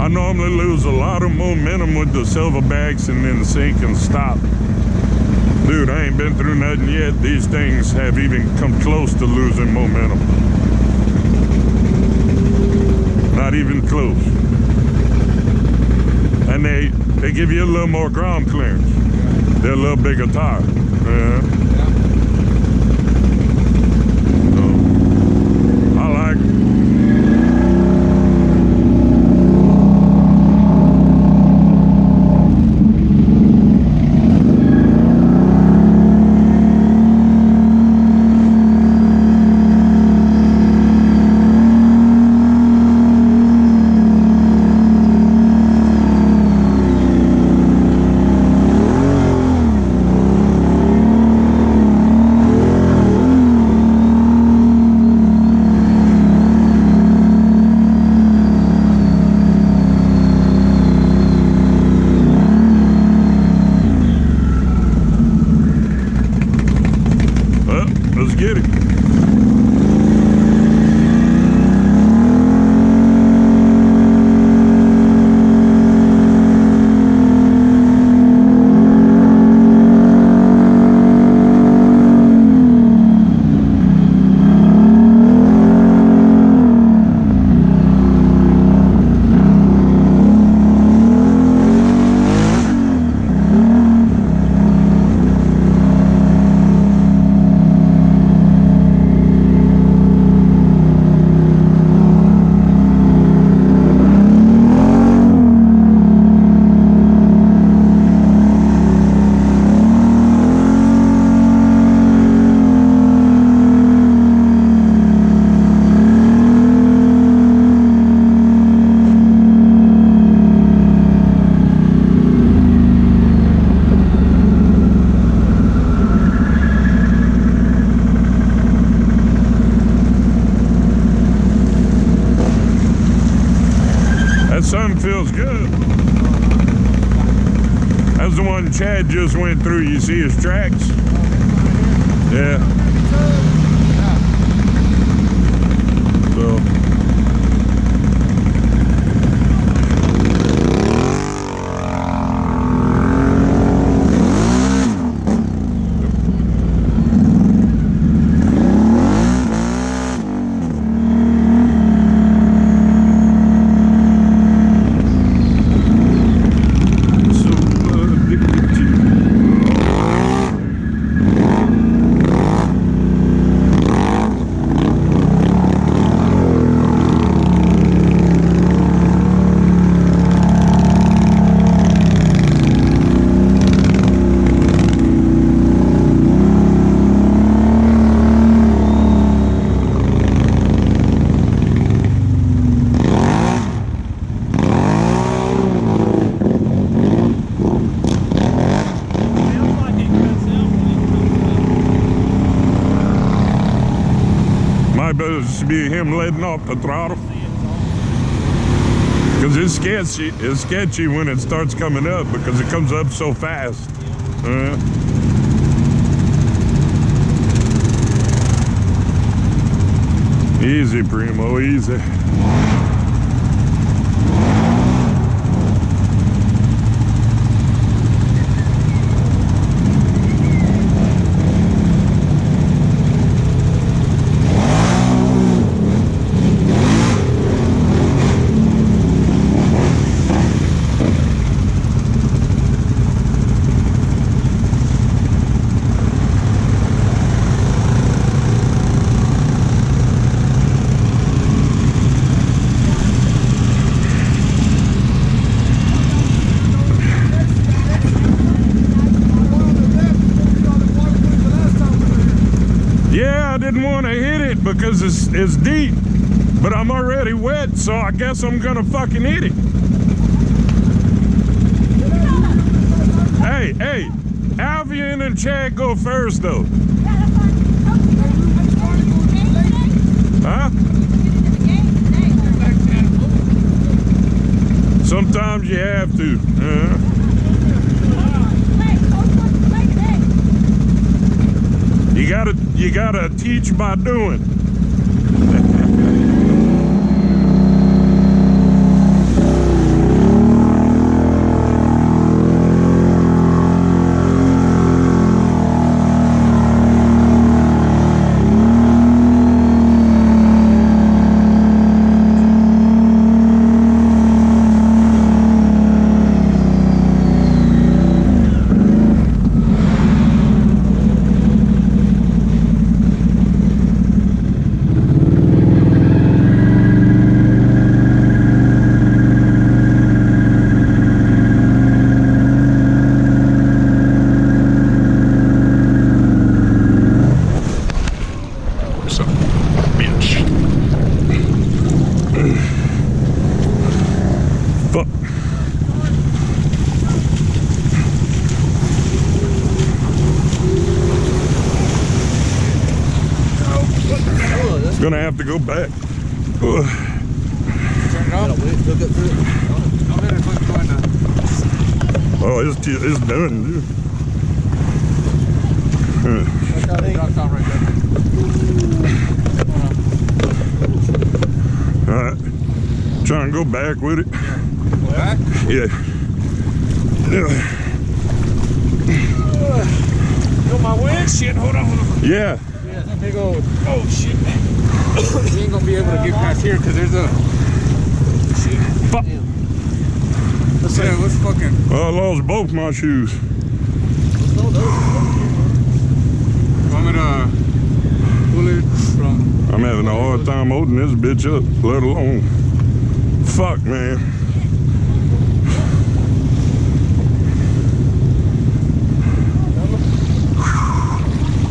I normally lose a lot of momentum with the silverbacks and then sink and stop. Dude, I ain't been through nothing yet. These things have even come close to losing momentum. Not even close. And they give you a little more ground clearance. They're a little bigger tire. So, I like it. Let's get it. That sun feels good. That's the one Chad just went through. You see his tracks? Yeah. So. Might be him letting off the throttle. Because it's sketchy when it starts coming up because it comes up so fast. Easy, Primo, easy. I didn't want to hit it because it's deep, but I'm already wet, so I guess I'm gonna fucking hit it. Hey, Alvian and Chad go first though. Huh? Sometimes you have to. You gotta teach by doing. Fuck. Gonna have to go back. Turn it off. Look up through it. I'll let it look going now. Oh, it's done, dude. Drops off right there. Alright. Try and go back with it. Back? Yeah. Feel my wind? Shit, hold on. Yeah. Yeah, that big old. Oh, shit. We ain't gonna be able to get past here because there's a. Shit. Fuck. Let's fucking. Oh, I lost both my shoes. Want me to pull it from. I'm having a hard time holding this bitch up, let alone. Fuck, man.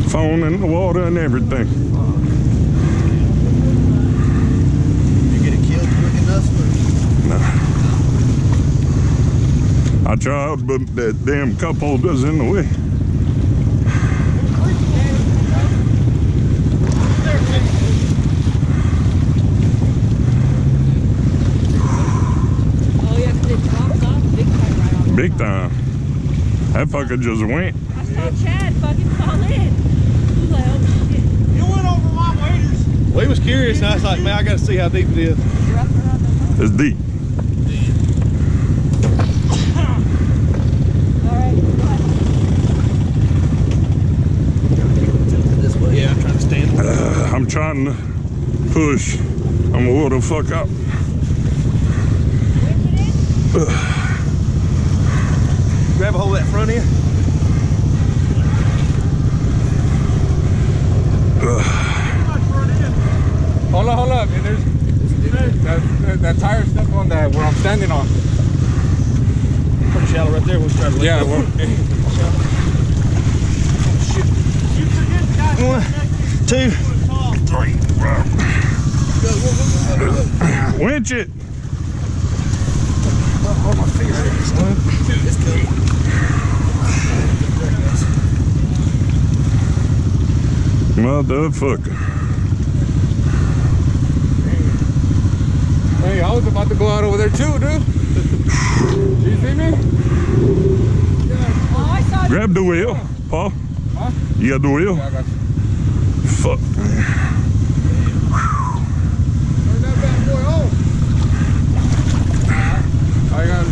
Phone in the water and everything. You get it killed quick enough? I tried, but that damn cup holder's in the way. Oh yeah, 'cause it drops off big time right on. Big time. That fucker just went. I saw Chad fucking fall in. He was like, oh shit. You went over my waders. Well, he was curious, and I was like, man, I got to see how deep it is. You're up around the phone. It's deep. Alright, go ahead. This way. Yeah, I'm trying to stand. I'm trying to push. I'm gonna wore the fuck out. Grab a hold of that front end. Hold up. And there's that tire stuff on that where I'm standing on. Pretty shallow right there. We'll try to Yeah, One, two, three. Winch it. Motherfucker. Hey, I was about to go out over there too, dude. Do you see me? Oh, I saw Grab the wheel, Paul. Huh? You got the wheel? Yeah, I got you. Fuck. Turn that bad boy home. I got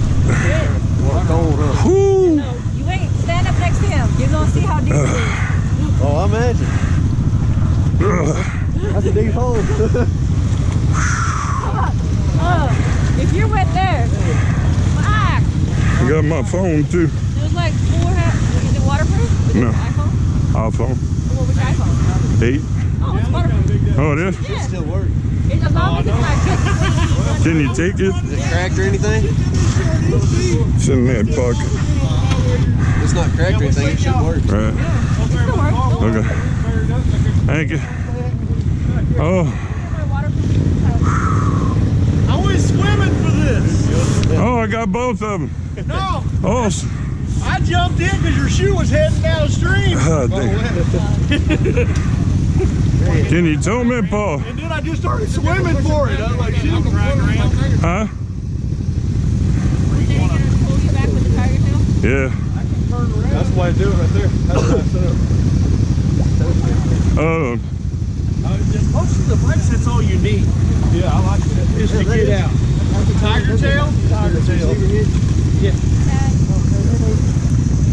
cold, huh? Whoo. No, you ain't. Stand up next to him. You're gonna see how deep it is. Oh, I imagine. That's a deep hole. If you went there, fuck. I got my phone too. There's like 4 is it waterproof? Is No. it iPhone? iPhone. Well, which iPhone? 8. Oh, it's waterproof. Oh, it is? Yeah. Still work. It's as long as it's not just Can you take it? Is it cracked or anything? It's in that pocket. It's not cracked or anything. It should work. Right. It'll work. Okay. Thank you. Oh. I went swimming for this. Oh, I got both of them. No, Oh, I jumped in because your shoe was heading downstream. damn. Can you tow me, Paul? And then I just started swimming for it. I was like, shoot. Huh? Then you're gonna pull you back with the tire tail? Yeah. That's the way to do it right there. That's the way to set up. Most of the brakes, that's all you need. Yeah, I like that. Just to get out. Tiger tail? Tiger tail. Yeah.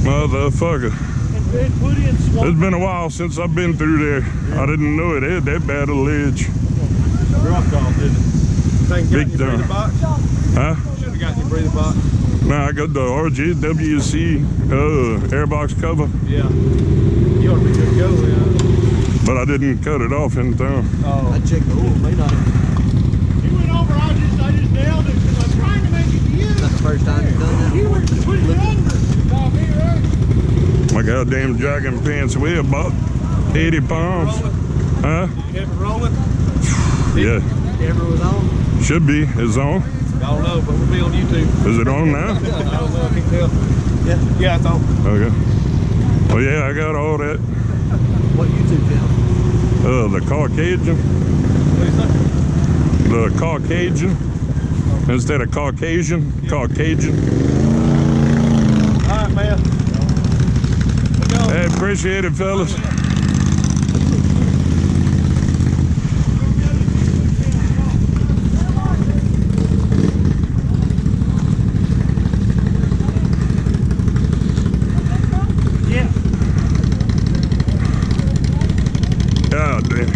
Motherfucker. And put in swamp. It's been a while since I've been through there. I didn't know it had that bad a ledge. Dropped off, didn't it? Big time. Box? Huh? Should have got your breather box. Nah, I got the RGWC airbox cover, Yeah. You ought to be good to go, yeah. but I didn't cut it off in time. Oh. I checked the oil, may not. You went over, I just nailed it because I'm trying to make it to you. That's the first time you've done that? You were putting it under. My goddamn jogging pants weigh about 80 pounds. Huh? You have it rolling? Yeah. Camera was on? Should be. It's on. I don't know, but we're gonna be on YouTube. Is it on now? I don't know, I can't tell. Yeah, it's on. Okay. Well, yeah, I got all that. What YouTube channel? The Cau-Cajun. What is that? The Cau-Cajun. Instead of Caucasian, Cau-Cajun. Alright, man. Let's go. Hey, appreciate it, fellas. Yeah. God damn.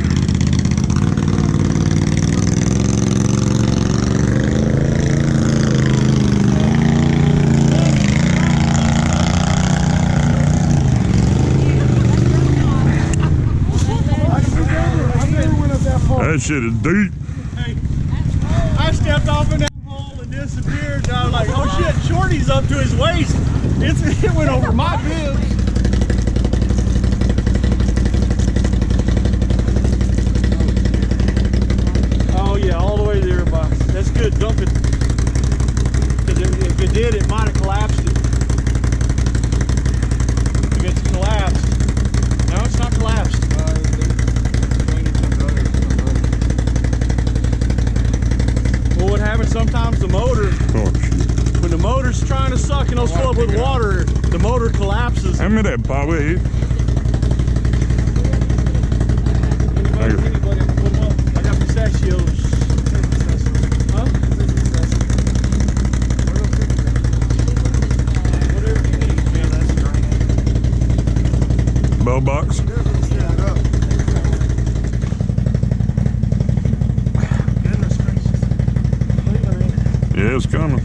That shit is deep. Hey, I stepped off in that hole and disappeared. And I was like, oh shit, Shorty's up to his waist. It went over my bibs. Oh yeah, all the way there, boss. That's good. Dump it. Because if it did, it might have collapsed it. If it's collapsed. No, it's not collapsed. Well, what happens sometimes the motor, Oh, shit. when the motor's trying to suck and it'll fill up with water, the motor collapses. Hand me that power here. Anybody can put them up. I got pistachios. Huh? Whatever you need. Yeah, that's great. Bell box. Goodness gracious. Wait a minute. Yeah, it's coming.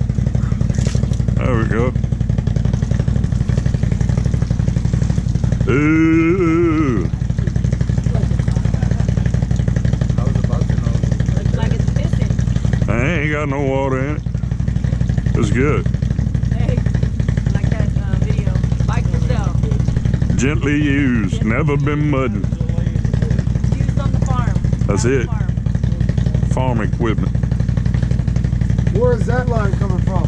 There we go. Ooh. Looks like it's pissing. I ain't got no water in it. It's good. Hey, like that video. Bike yourself. Gently used. Never been mudding. Used on the farm. That's On the it. farm. Farm equipment. Where's that line coming from?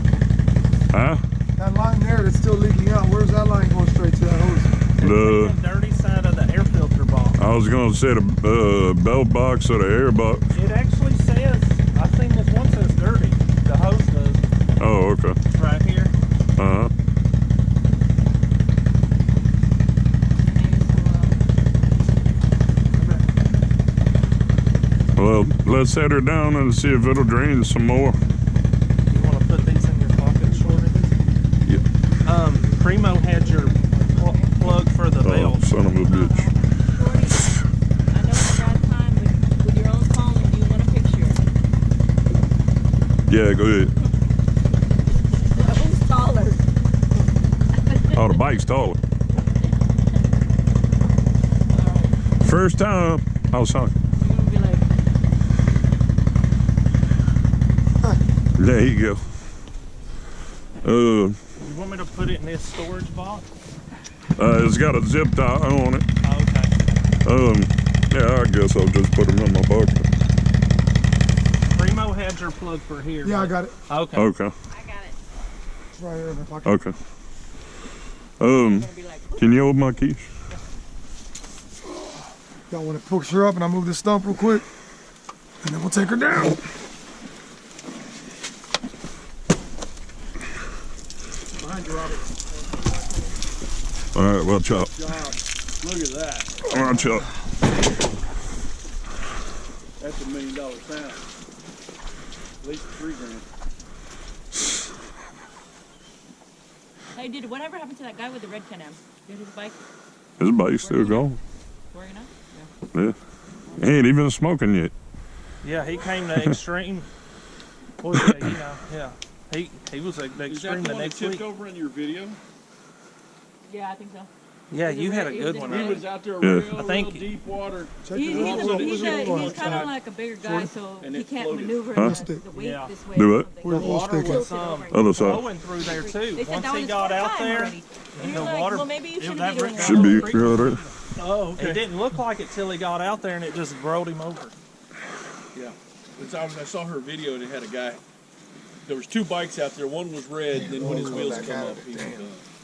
Huh? That line there that's still leaking out. Where's that line going straight to that hose? The dirty side of the air filter box. I was gonna say the bell box or the air box. It actually says, I think this one says dirty. The hose does. Oh, okay. Right here. Uh huh. Well, let's set her down and see if it'll drain some more. You want to put these in your pocket, Shorty? Yeah. Primo had your plug for the Oh, belt. son of a bitch. Shorty, I know it's a bad time, but with your own phone, if you want a picture. Yeah, go ahead. Who's taller? Oh, the bike's taller. First time I was talking. You're gonna be like, There you go. You want me to put it in this storage box? It's got a zip tie on it. Okay. Yeah, I guess I'll just put them in my bucket. Primo had your plug for here. Yeah, I got it. Okay. Okay, I got it. It's right here in my pocket. okay. Gonna be like, Can you hold my keys? Y'all want to push her up and I'll move this stump real quick. And then we'll take her down. Behind you, Robert. All right, watch out. Look at that. Watch out. That's $1 million sound. At least $3 grand. hey, dude, whatever happened to that guy with the red CanAm? Did his bike His bike's still going. working out? Yeah. He ain't even smoking yet. Yeah, he came to Extreme. Well, yeah, you know, yeah. He was at the Extreme the next week. over in your video? Yeah, I think so. Yeah, Was it you had a red- good was it one. red? He was out there Yeah. real, I think- real deep water. Check He's, your he's, water. he's, Water. he's kind of like a bigger guy, so And he it can't floated. maneuver Huh? the weight Yeah. this way. Do or what? something. Where's the So Water he stick was tilted over and- Other side. flowing through there too. They said Once that he was got his out first time there, already. And the you're like, water- well, maybe you shouldn't that be doing river- that. Should be Creek. right there. oh, it didn't look like it till he got out there and it just rolled him over. Yeah. I saw her video and it had a guy There was 2 bikes out there. One was red, and then when his wheels come up, he was done.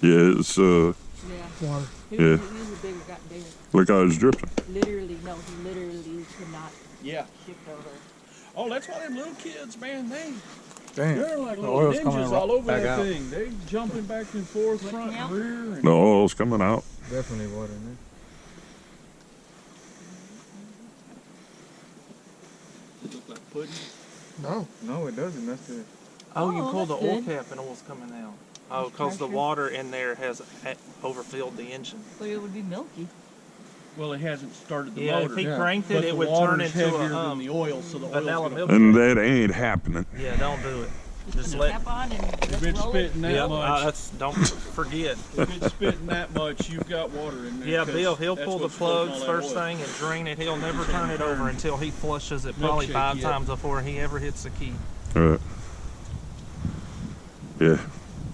Yeah, it's Yeah. Water. He Yeah. was a bigger, got bigger. look how it's dripping. Literally, no, he literally could not Yeah. shift over. Oh, that's why them little kids, man, Damn. they're like The little oil's coming ninjas all over back that out. thing. They jumping back and forth, front out? and rear. And The oil's coming out. Definitely water in there. it look like pudding. No. No, it doesn't. That's the. Oh, you Oh, pull the that's oil good. cap and oil's coming out. Oh, because the pressure. water in there has overfilled the engine. But it would be milky. Well, it hasn't started the Yeah, motor. if he Yeah. cranked but it, the it would water's turn into heavier a than the oil, so the oil's vanilla gonna milk. And that ain't happening. Yeah, don't do it. Just Put the let. cap on and If just it's roll it. spitting that Yep, much, that's don't forget. if it's spitting that much, you've got water in there. Yeah, 'cause Bill, he'll that's pull the what's floating plugs all that first oil. thing and drain it. He'll never turn it over until he flushes it probably Milkshake 5 yet. times before he ever hits the key. Right. Yeah,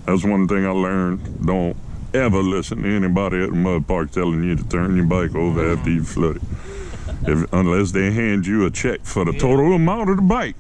that's one thing I learned. Don't ever listen to anybody at the mud park telling you to turn your bike over after you flood it. Unless they hand you a check for the total amount of the bike.